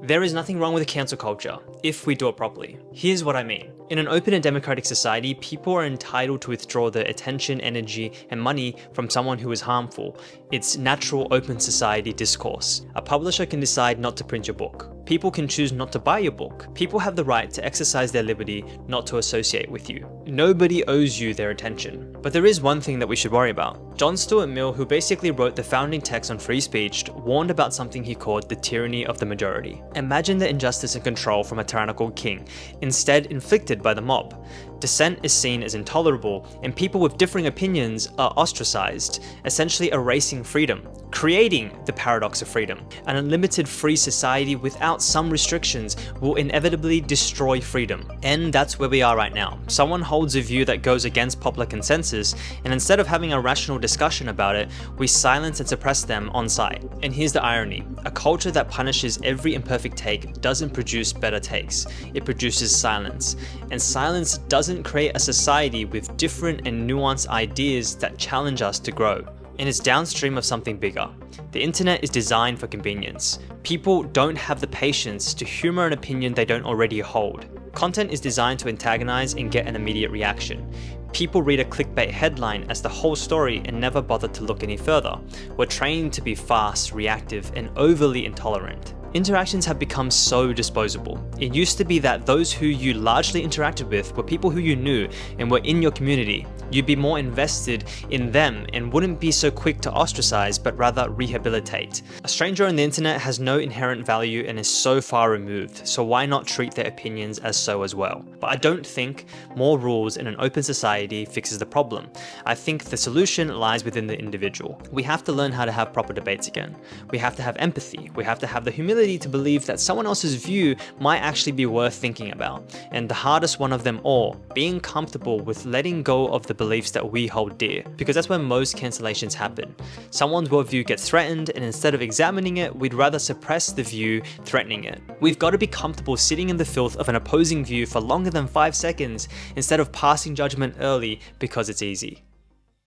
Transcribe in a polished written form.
There is nothing wrong with cancel culture, if we do it properly. Here's what I mean. In an open and democratic society, people are entitled to withdraw their attention, energy, and money from someone who is harmful. It's natural open society discourse. A publisher can decide not to print your book. People can choose not to buy your book. People have the right to exercise their liberty not to associate with you. Nobody owes you their attention. But there is one thing that we should worry about. John Stuart Mill, who basically wrote the founding text on free speech, warned about something he called the tyranny of the majority. Imagine the injustice and control from a tyrannical king, instead inflicted by the mob. Dissent is seen as intolerable, and people with differing opinions are ostracized, essentially erasing freedom, creating the paradox of freedom. An unlimited free society without some restrictions will inevitably destroy freedom. And that's where we are right now. Someone holds a view that goes against popular consensus, and instead of having a rational discussion about it, we silence and suppress them on sight. And here's the irony. A culture that punishes every imperfect take doesn't produce better takes. It produces silence. And silence doesn't create a society with different and nuanced ideas that challenge us to grow. And it's downstream of something bigger. The internet is designed for convenience. People don't have the patience to humor an opinion they don't already hold. Content is designed to antagonize and get an immediate reaction. People read a clickbait headline as the whole story and never bother to look any further. We're trained to be fast, reactive, and overly intolerant. Interactions have become so disposable. It used to be that those who you largely interacted with were people who you knew and were in your community. You'd be more invested in them and wouldn't be so quick to ostracize, but rather rehabilitate. A stranger on the internet has no inherent value and is so far removed, so why not treat their opinions as so as well? But I don't think more rules in an open society fixes the problem. I think the solution lies within the individual. We have to learn how to have proper debates again. We have to have empathy. We have to have the humility to believe that someone else's view might actually be worth thinking about. And the hardest one of them all, being comfortable with letting go of the beliefs that we hold dear, because that's where most cancellations happen. Someone's worldview gets threatened, and instead of examining it, we'd rather suppress the view threatening it. We've got to be comfortable sitting in the filth of an opposing view for longer than 5 seconds instead of passing judgment early because it's easy.